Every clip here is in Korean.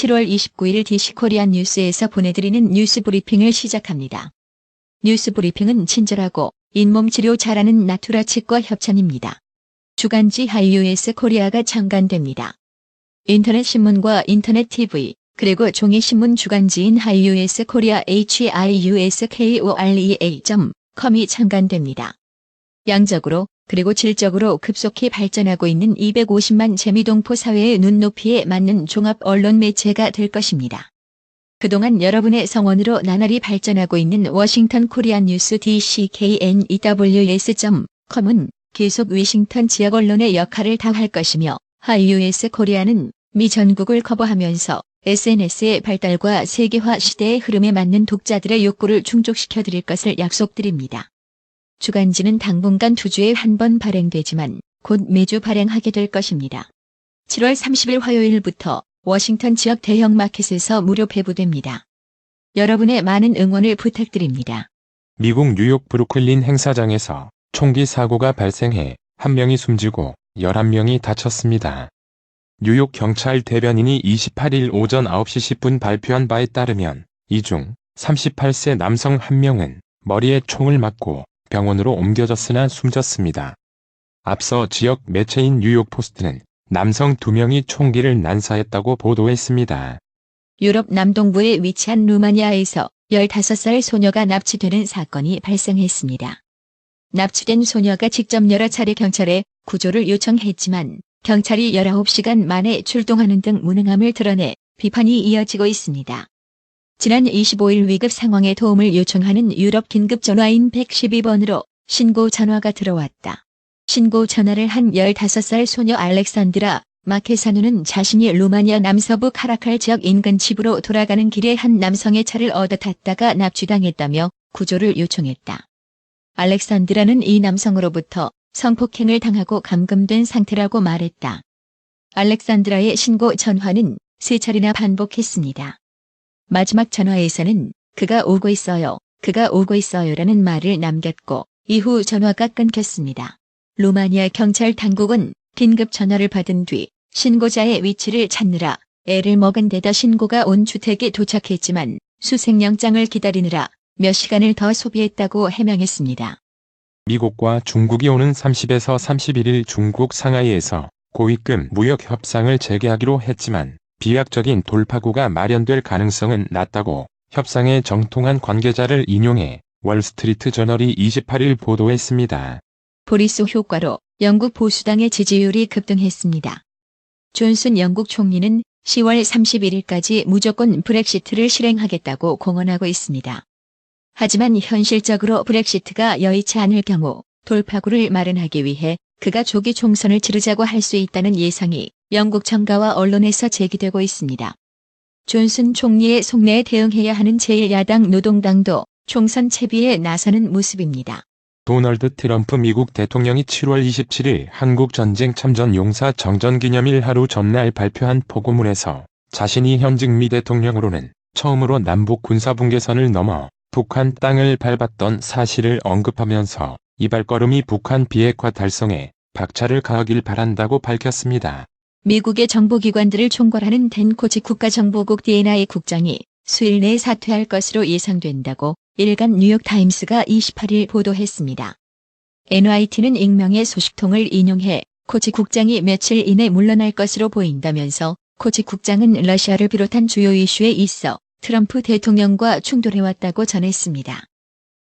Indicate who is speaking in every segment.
Speaker 1: 7월 29일 DC코리안 뉴스에서 보내드리는 뉴스 브리핑을 시작합니다. 뉴스 브리핑은 친절하고 잇몸 치료 잘하는 나투라 치과 협찬입니다. 주간지 하이유에스 코리아가 창간됩니다. 인터넷 신문과 인터넷 TV, 그리고 종이신문 주간지인 하이유에스 코리아 hiuskorea.com이 창간됩니다. 양적으로 그리고 질적으로 급속히 발전하고 있는 250만 재미동포 사회의 눈높이에 맞는 종합 언론 매체가 될 것입니다. 그동안 여러분의 성원으로 나날이 발전하고 있는 워싱턴 코리안 뉴스 DCKNEWS.com은 계속 위싱턴 지역 언론의 역할을 다할 것이며 하이유에스 코리아는 미 전국을 커버하면서 SNS의 발달과 세계화 시대의 흐름에 맞는 독자들의 욕구를 충족시켜 드릴 것을 약속드립니다. 주간지는 당분간 2주에 한 번 발행되지만 곧 매주 발행하게 될 것입니다. 7월 30일 화요일부터 워싱턴 지역 대형 마켓에서 무료 배부됩니다. 여러분의 많은 응원을 부탁드립니다.
Speaker 2: 미국 뉴욕 브루클린 행사장에서 총기 사고가 발생해 1명이 숨지고 11명이 다쳤습니다. 뉴욕 경찰 대변인이 28일 오전 9시 10분 발표한 바에 따르면 이 중 38세 남성 1명은 머리에 총을 맞고 병원으로 옮겨졌으나 숨졌습니다. 앞서 지역 매체인 뉴욕포스트는 남성 2명이 총기를 난사했다고 보도했습니다.
Speaker 1: 유럽 남동부에 위치한 루마니아에서 15살 소녀가 납치되는 사건이 발생했습니다. 납치된 소녀가 직접 여러 차례 경찰에 구조를 요청했지만 경찰이 19시간 만에 출동하는 등 무능함을 드러내 비판이 이어지고 있습니다. 지난 25일 위급 상황에 도움을 요청하는 유럽 긴급 전화인 112번으로 신고 전화가 들어왔다. 신고 전화를 한 15살 소녀 알렉산드라 마케사누는 자신이 루마니아 남서부 카라칼 지역 인근 집으로 돌아가는 길에 한 남성의 차를 얻어 탔다가 납치당했다며 구조를 요청했다. 알렉산드라는 이 남성으로부터 성폭행을 당하고 감금된 상태라고 말했다. 알렉산드라의 신고 전화는 3차례나 반복했습니다. 마지막 전화에서는 그가 오고 있어요, 그가 오고 있어요라는 말을 남겼고 이후 전화가 끊겼습니다. 루마니아 경찰 당국은 긴급 전화를 받은 뒤 신고자의 위치를 찾느라 애를 먹은 데다 신고가 온 주택에 도착했지만 수색영장을 기다리느라 몇 시간을 더 소비했다고 해명했습니다.
Speaker 2: 미국과 중국이 오는 30에서 31일 중국 상하이에서 고위급 무역 협상을 재개하기로 했지만 비약적인 돌파구가 마련될 가능성은 낮다고 협상에 정통한 관계자를 인용해 월스트리트 저널이 28일 보도했습니다.
Speaker 1: 보리스 효과로 영국 보수당의 지지율이 급등했습니다. 존슨 영국 총리는 10월 31일까지 무조건 브렉시트를 실행하겠다고 공언하고 있습니다. 하지만 현실적으로 브렉시트가 여의치 않을 경우 돌파구를 마련하기 위해 그가 조기 총선을 치르자고 할 수 있다는 예상이 영국 정가와 언론에서 제기되고 있습니다. 존슨 총리의 속내에 대응해야 하는 제1야당 노동당도 총선 채비에 나서는 모습입니다.
Speaker 2: 도널드 트럼프 미국 대통령이 7월 27일 한국 전쟁 참전 용사 정전기념일 하루 전날 발표한 포고문에서 자신이 현직 미 대통령으로는 처음으로 남북 군사분계선을 넘어 북한 땅을 밟았던 사실을 언급하면서 이 발걸음이 북한 비핵화 달성에 박차를 가하길 바란다고 밝혔습니다.
Speaker 1: 미국의 정보기관들을 총괄하는 댄 코치 국가정보국 D&I 국장이 수일 내에 사퇴할 것으로 예상된다고 일간 뉴욕타임스가 28일 보도했습니다. NYT는 익명의 소식통을 인용해 코치 국장이 며칠 이내 물러날 것으로 보인다면서 코치 국장은 러시아를 비롯한 주요 이슈에 있어 트럼프 대통령과 충돌해왔다고 전했습니다.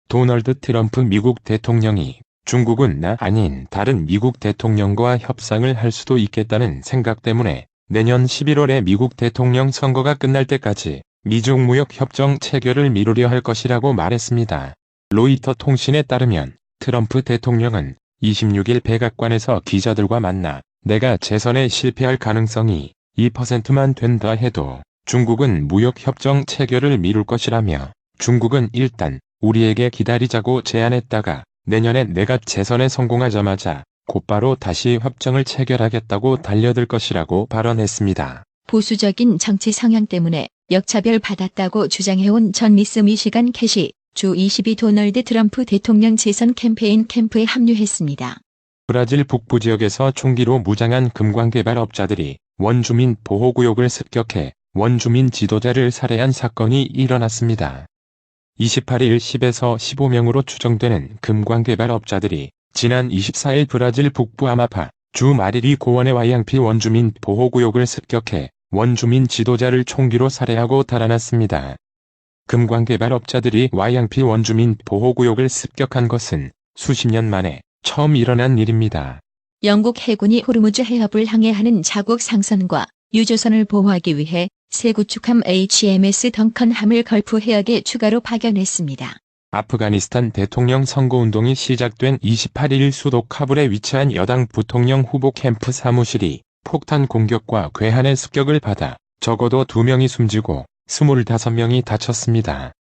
Speaker 2: 도널드 트럼프 미국 대통령이 중국은 나 아닌 다른 미국 대통령과 협상을 할 수도 있겠다는 생각 때문에 내년 11월에 미국 대통령 선거가 끝날 때까지 미중 무역 협정 체결을 미루려 할 것이라고 말했습니다. 로이터 통신에 따르면 트럼프 대통령은 26일 백악관에서 기자들과 만나 내가 재선에 실패할 가능성이 2%만 된다 해도 중국은 무역 협정 체결을 미룰 것이라며 중국은 일단 우리에게 기다리자고 제안했다가 내년에 내가 재선에 성공하자마자 곧바로 다시 협정을 체결하겠다고 달려들 것이라고 발언했습니다.
Speaker 1: 보수적인 정치 성향 때문에 역차별 받았다고 주장해온 전 미스 미시간 캐시 주 22 도널드 트럼프 대통령 재선 캠페인 캠프에 합류했습니다.
Speaker 2: 브라질 북부 지역에서 총기로 무장한 금광개발업자들이 원주민 보호구역을 습격해 원주민 지도자를 살해한 사건이 일어났습니다. 28일 10에서 15명으로 추정되는 금광개발업자들이 지난 24일 브라질 북부 아마파 주 마리리 고원의 와이앙피 원주민 보호구역을 습격해 원주민 지도자를 총기로 살해하고 달아났습니다. 금광개발업자들이 와이앙피 원주민 보호구역을 습격한 것은 수십 년 만에 처음 일어난 일입니다.
Speaker 1: 영국 해군이 호르무즈 해협을 항해하는 자국 상선과 유조선을 보호하기 위해 새 구축함 HMS 덩컨함을 걸프 해역에 추가로 파견했습니다.
Speaker 2: 아프가니스탄 대통령 선거운동이 시작된 28일 수도 카불에 위치한 여당 부통령 후보 캠프 사무실이 폭탄 공격과 괴한의 습격을 받아 적어도 2명이 숨지고 25명이 다쳤습니다.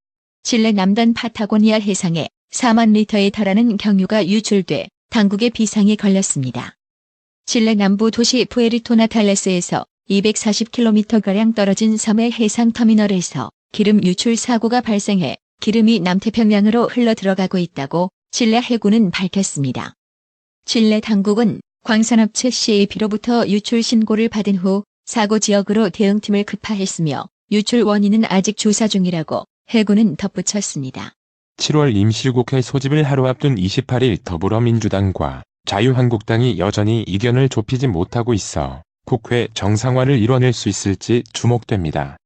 Speaker 1: 칠레 남단 파타고니아 해상에 4만 리터에 달하는 경유가 유출돼 당국의 비상이 걸렸습니다. 칠레 남부 도시 푸에르토나탈레스에서 240km가량 떨어진 섬의 해상 터미널에서 기름 유출 사고가 발생해 기름이 남태평양으로 흘러 들어가고 있다고 칠레 해군은 밝혔습니다. 칠레 당국은 광산업체 CAP로부터 유출 신고를 받은 후 사고 지역으로 대응팀을 급파했으며 유출 원인은 아직 조사 중이라고 해군은 덧붙였습니다.
Speaker 2: 7월 임시국회 소집을 하루 앞둔 28일 더불어민주당과 자유한국당이 여전히 이견을 좁히지 못하고 있어 국회 정상화를 이뤄낼 수 있을지 주목됩니다.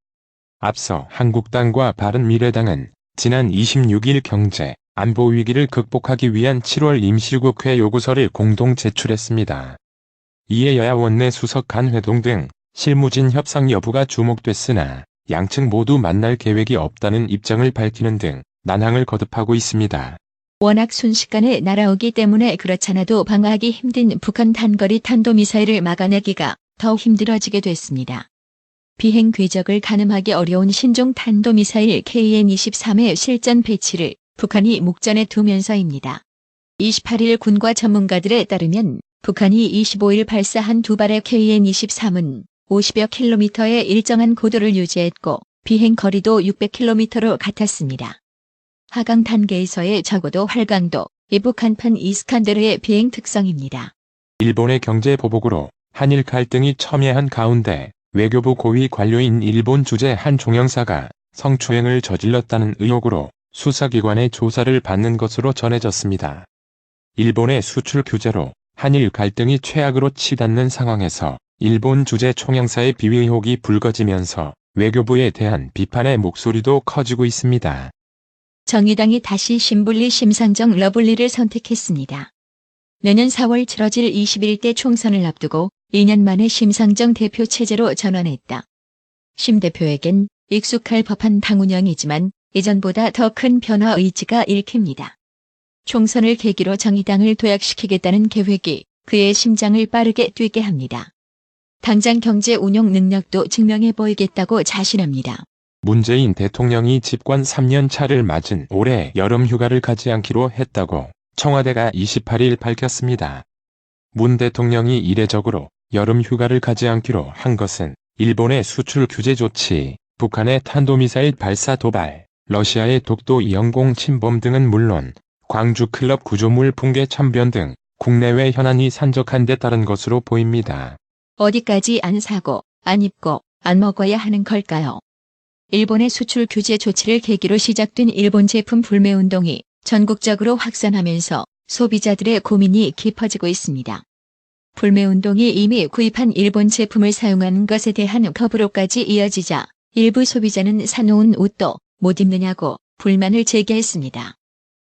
Speaker 2: 앞서 한국당과 바른미래당은 지난 26일 경제, 안보 위기를 극복하기 위한 7월 임시국회 요구서를 공동 제출했습니다. 이에 여야 원내 수석 간 회동 등 실무진 협상 여부가 주목됐으나 양측 모두 만날 계획이 없다는 입장을 밝히는 등 난항을 거듭하고 있습니다.
Speaker 1: 워낙 순식간에 날아오기 때문에 그렇잖아도 방어하기 힘든 북한 단거리 탄도미사일을 막아내기가 더 힘들어지게 됐습니다. 비행 궤적을 가늠하기 어려운 신종 탄도미사일 KN-23의 실전 배치를 북한이 목전에 두면서입니다. 28일 군과 전문가들에 따르면 북한이 25일 발사한 두 발의 KN-23은 50여 킬로미터의 일정한 고도를 유지했고 비행 거리도 600km로 같았습니다. 하강 단계에서의 적어도 활강도, 이 북한판 이스칸데르의 비행 특성입니다.
Speaker 2: 일본의 경제 보복으로 한일 갈등이 첨예한 가운데 외교부 고위 관료인 일본 주재 한 종영사가 성추행을 저질렀다는 의혹으로 수사기관의 조사를 받는 것으로 전해졌습니다. 일본의 수출 규제로 한일 갈등이 최악으로 치닫는 상황에서 일본 주재 총영사의 비위 의혹이 불거지면서 외교부에 대한 비판의 목소리도 커지고 있습니다.
Speaker 1: 정의당이 다시 신불리 심상정 러블리를 선택했습니다. 내년 4월 치러질 21대 총선을 앞두고 2년 만에 심상정 대표 체제로 전환했다. 심 대표에겐 익숙할 법한 당 운영이지만 이전보다 더 큰 변화 의지가 읽힙니다. 총선을 계기로 정의당을 도약시키겠다는 계획이 그의 심장을 빠르게 뛰게 합니다. 당장 경제 운용 능력도 증명해 보이겠다고 자신합니다.
Speaker 2: 문재인 대통령이 집권 3년 차를 맞은 올해 여름 휴가를 가지 않기로 했다고 청와대가 28일 밝혔습니다. 문 대통령이 이례적으로 여름 휴가를 가지 않기로 한 것은 일본의 수출 규제 조치, 북한의 탄도미사일 발사 도발, 러시아의 독도 영공 침범 등은 물론 광주 클럽 구조물 붕괴 참변 등 국내외 현안이 산적한 데 따른 것으로 보입니다.
Speaker 1: 어디까지 안 사고, 안 입고, 안 먹어야 하는 걸까요? 일본의 수출 규제 조치를 계기로 시작된 일본 제품 불매 운동이 전국적으로 확산하면서 소비자들의 고민이 깊어지고 있습니다. 불매 운동이 이미 구입한 일본 제품을 사용하는 것에 대한 거부로까지 이어지자 일부 소비자는 사놓은 옷도 못 입느냐고 불만을 제기했습니다.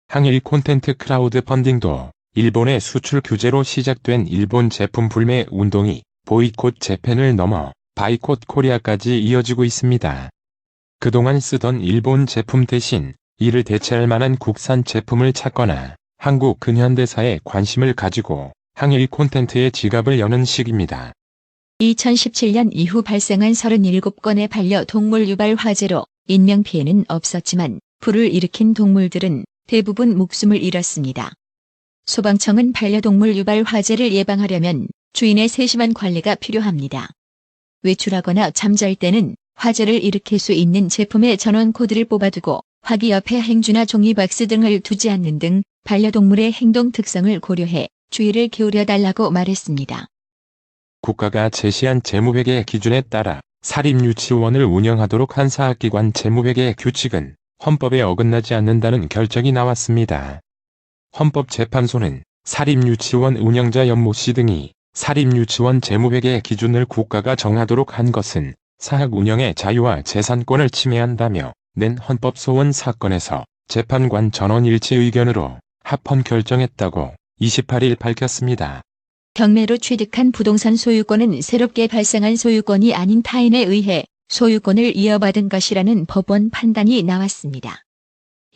Speaker 2: 항일 콘텐트 크라우드 펀딩도 일본의 수출 규제로 시작된 일본 제품 불매 운동이 보이콧 재팬을 넘어 바이콧 코리아까지 이어지고 있습니다. 그동안 쓰던 일본 제품 대신 이를 대체할 만한 국산 제품을 찾거나 한국 근현대사에 관심을 가지고 항일 콘텐츠의 지갑을 여는 시기입니다.
Speaker 1: 2017년 이후 발생한 37건의 반려동물 유발 화재로 인명피해는 없었지만 불을 일으킨 동물들은 대부분 목숨을 잃었습니다. 소방청은 반려동물 유발 화재를 예방하려면 주인의 세심한 관리가 필요합니다. 외출하거나 잠잘 때는 화재를 일으킬 수 있는 제품의 전원 코드를 뽑아두고 화기 옆에 행주나 종이박스 등을 두지 않는 등 반려동물의 행동 특성을 고려해 주의를 기울여 달라고 말했습니다.
Speaker 2: 국가가 제시한 재무회계 기준에 따라 사립유치원을 운영하도록 한 사학기관 재무회계 규칙은 헌법에 어긋나지 않는다는 결정이 나왔습니다. 헌법재판소는 사립유치원 운영자 연모씨 등이 사립유치원 재무회계 기준을 국가가 정하도록 한 것은 사학 운영의 자유와 재산권을 침해한다며 낸 헌법소원 사건에서 재판관 전원 일치 의견으로 합헌 결정했다고 28일 밝혔습니다.
Speaker 1: 경매로 취득한 부동산 소유권은 새롭게 발생한 소유권이 아닌 타인에 의해 소유권을 이어받은 것이라는 법원 판단이 나왔습니다.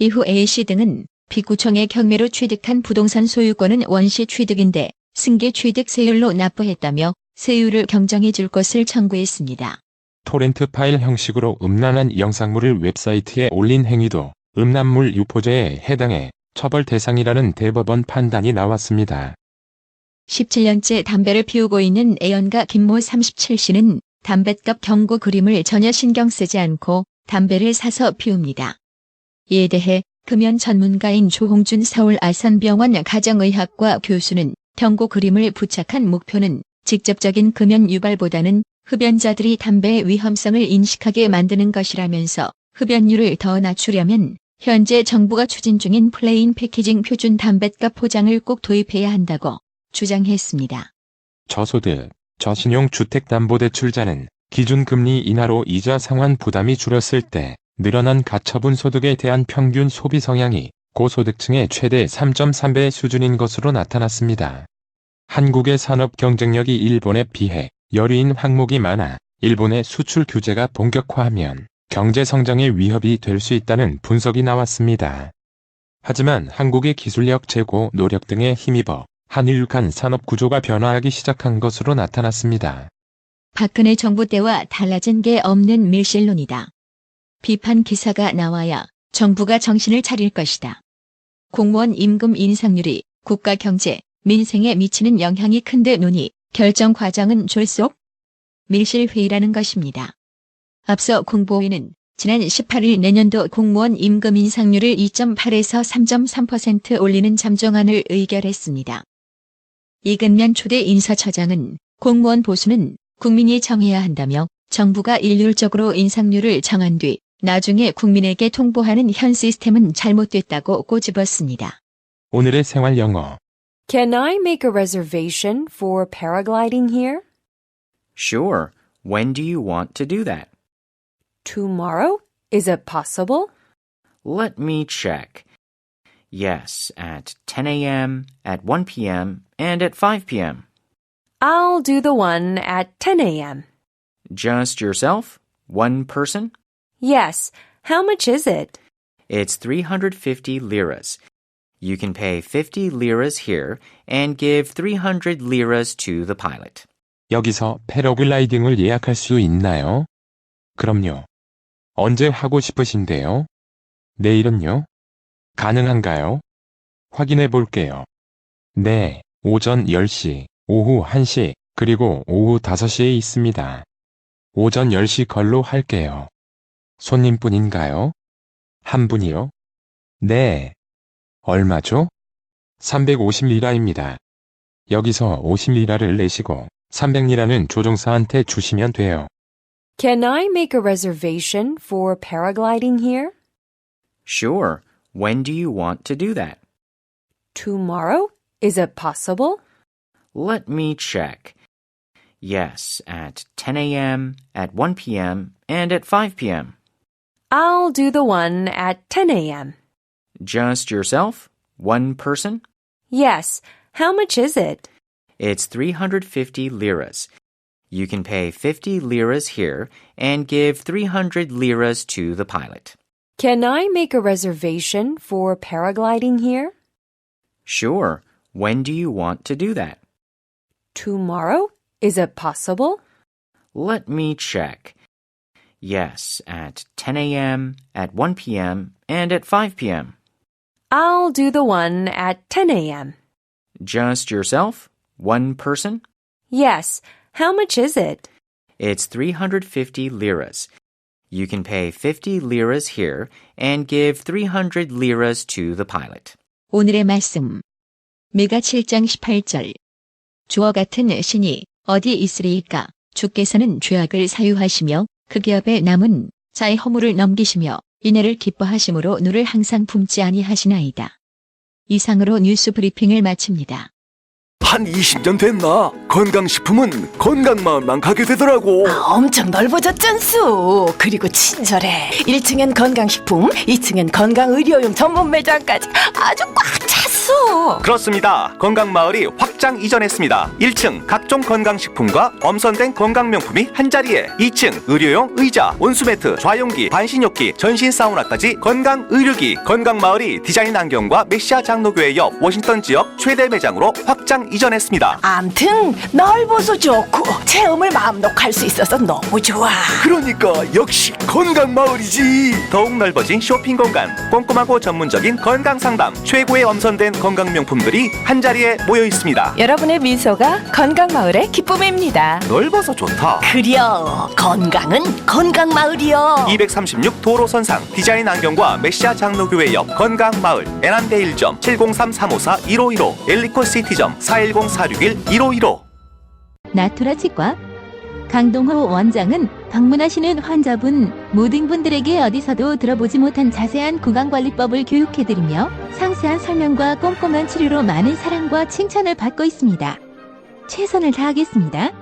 Speaker 1: 이후 A씨 등은 비구청의 경매로 취득한 부동산 소유권은 원시 취득인데 승계 취득 세율로 납부했다며 세율을 경정해 줄 것을 청구했습니다.
Speaker 2: 토렌트 파일 형식으로 음란한 영상물을 웹사이트에 올린 행위도 음란물 유포죄에 해당해 처벌 대상이라는 대법원 판단이 나왔습니다.
Speaker 1: 17년째 담배를 피우고 있는 애연가 김모 37씨는 담뱃값 경고 그림을 전혀 신경 쓰지 않고 담배를 사서 피웁니다. 이에 대해 금연 전문가인 조홍준 서울 아산병원 가정의학과 교수는 경고 그림을 부착한 목표는 직접적인 금연 유발보다는 흡연자들이 담배의 위험성을 인식하게 만드는 것이라면서 흡연율을 더 낮추려면 현재 정부가 추진 중인 플레인 패키징 표준 담뱃값 포장을 꼭 도입해야 한다고 주장했습니다.
Speaker 2: 저소득, 저신용 주택담보대출자는 기준금리 인하로 이자 상환 부담이 줄었을 때 늘어난 가처분 소득에 대한 평균 소비 성향이 고소득층의 최대 3.3배 수준인 것으로 나타났습니다. 한국의 산업 경쟁력이 일본에 비해 여류인 항목이 많아 일본의 수출 규제가 본격화하면 경제 성장에 위협이 될 수 있다는 분석이 나왔습니다. 하지만 한국의 기술력 제고 노력 등에 힘입어 한일 간 산업 구조가 변화하기 시작한 것으로 나타났습니다.
Speaker 1: 박근혜 정부 때와 달라진 게 없는 밀실론이다. 비판 기사가 나와야 정부가 정신을 차릴 것이다. 공무원 임금 인상률이 국가 경제, 민생에 미치는 영향이 큰데 논의, 결정 과정은 졸속? 밀실회의라는 것입니다. 앞서 공보위는 지난 18일 내년도 공무원 임금 인상률을 2.8에서 3.3% 올리는 잠정안을 의결했습니다. 이근면 초대 인사처장은 공무원 보수는 국민이 정해야 한다며 정부가 일률적으로 인상률을 정한 뒤 나중에 국민에게 통보하는 현 시스템은 잘못됐다고 꼬집었습니다.
Speaker 2: 오늘의 생활 영어.
Speaker 3: Can I make a reservation for paragliding here?
Speaker 4: Sure. When do you want to do that?
Speaker 3: Tomorrow? Is it possible?
Speaker 4: Let me check. Yes, at 10 a.m., at 1 p.m., and at 5 p.m.
Speaker 3: I'll do the one at 10 a.m.
Speaker 4: Just yourself? One person?
Speaker 3: Yes. How much is it?
Speaker 4: It's 350 liras. You can pay 50 liras here and give 300 liras to the pilot.
Speaker 2: 여기서 패러글라이딩을 예약할 수 있나요? 그럼요. 언제 하고 싶으신데요? 내일은요? 가능한가요? 확인해 볼게요. 네, 오전 10시, 오후 1시, 그리고 오후 5시에 있습니다. 오전 10시 걸로 할게요. 손님뿐인가요? 한 분이요? 네. 얼마죠? 350리라입니다. 여기서 50리라를 내시고 300리라는 조종사한테 주시면 돼요.
Speaker 3: Can I make a reservation for paragliding here?
Speaker 4: Sure. When do you want to do that?
Speaker 3: Tomorrow? Is it possible?
Speaker 4: Let me check. Yes, at 10 a.m., at 1 p.m., and at 5 p.m.
Speaker 3: I'll do the one at 10 a.m.
Speaker 4: Just yourself? One person?
Speaker 3: Yes. How much is it?
Speaker 4: It's 350 liras. You can pay 50 liras here and give 300 liras to the pilot.
Speaker 3: Can I make a reservation for paragliding here?
Speaker 4: Sure. When do you want to do that?
Speaker 3: Tomorrow? Is it possible?
Speaker 4: Let me check. Yes, at 10 a.m., at 1 p.m., and at 5 p.m.
Speaker 3: I'll do the one at 10 a.m.
Speaker 4: Just yourself? One person?
Speaker 3: Yes. How much is it?
Speaker 4: It's 350 liras. You can pay 50 liras here and give 300 liras to the pilot.
Speaker 1: 오늘의 말씀. 미가 7장 18절. 주어 같은 신이 어디 있으리이까? 주께서는 죄악을 사유하시며 그 기업에 남은 자의 허물을 넘기시며 이내를 기뻐하심으로 누를 항상 품지 아니하시나이다. 이상으로 뉴스 브리핑을 마칩니다.
Speaker 5: 한 20년 됐나? 건강식품은 건강마을만 가게 되더라고.
Speaker 6: 엄청 넓어졌잖수. 그리고 친절해. 1층엔 건강식품, 2층엔 건강의료용 전문 매장까지 아주 꽉 찼어.
Speaker 7: 그렇습니다. 건강마을이 확장 이전했습니다. 1층 각종 건강식품과 엄선된 건강명품이 한자리에, 2층 의료용 의자, 온수매트, 좌용기, 반신욕기, 전신 사우나까지 건강의료기. 건강마을이 디자인 안경과 메시아 장로교회 옆 워싱턴 지역 최대 매장으로 확장 이전했습니다.
Speaker 6: 암튼 넓어서 좋고 체험을 마음 놓고 할 수 있어서 너무 좋아.
Speaker 5: 그러니까 역시 건강마을이지.
Speaker 7: 더욱 넓어진 쇼핑 공간, 꼼꼼하고 전문적인 건강 상담, 최고의 엄선된 건강명품들이 한자리에 모여 있습니다.
Speaker 6: 여러분의 미소가 건강마을의 기쁨입니다.
Speaker 7: 넓어서 좋다.
Speaker 6: 그려 건강은 건강마을이여.
Speaker 7: 236 도로선상 디자인 안경과 메시아 장로교회 옆 건강마을, 애난데 1점 703-354-1515, 엘리코 시티점 410-461-1515.
Speaker 1: 나투라 치과 강동호 원장은 방문하시는 환자분 모든 분들에게 어디서도 들어보지 못한 자세한 구강관리법을 교육해드리며 상세한 설명과 꼼꼼한 치료로 많은 사랑과 칭찬을 받고 있습니다. 최선을 다하겠습니다.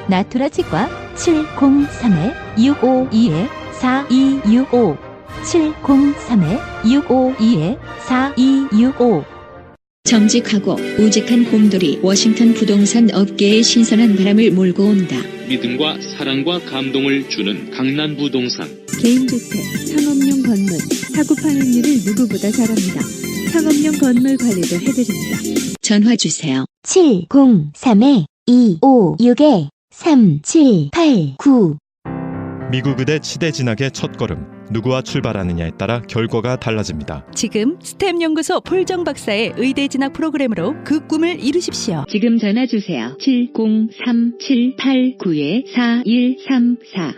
Speaker 1: 나투라 치과 703-652-4265 703-652-4265. 정직하고 우직한 곰돌이 워싱턴 부동산 업계에 신선한 바람을 몰고 온다.
Speaker 8: 믿음과 사랑과 감동을 주는 강남부동산.
Speaker 9: 개인주택, 상업용 건물, 사고 판매율을 누구보다 잘합니다. 상업용 건물 관리도 해드립니다.
Speaker 1: 전화 주세요.
Speaker 9: 703-256-3789.
Speaker 10: 미국 의대 치대 진학의 첫걸음. 누구와 출발하느냐에 따라 결과가 달라집니다.
Speaker 9: 지금 스템 연구소 폴정 박사의 의대 진학 프로그램으로 그 꿈을 이루십시오.
Speaker 1: 지금 전화 주세요. 703-789-4134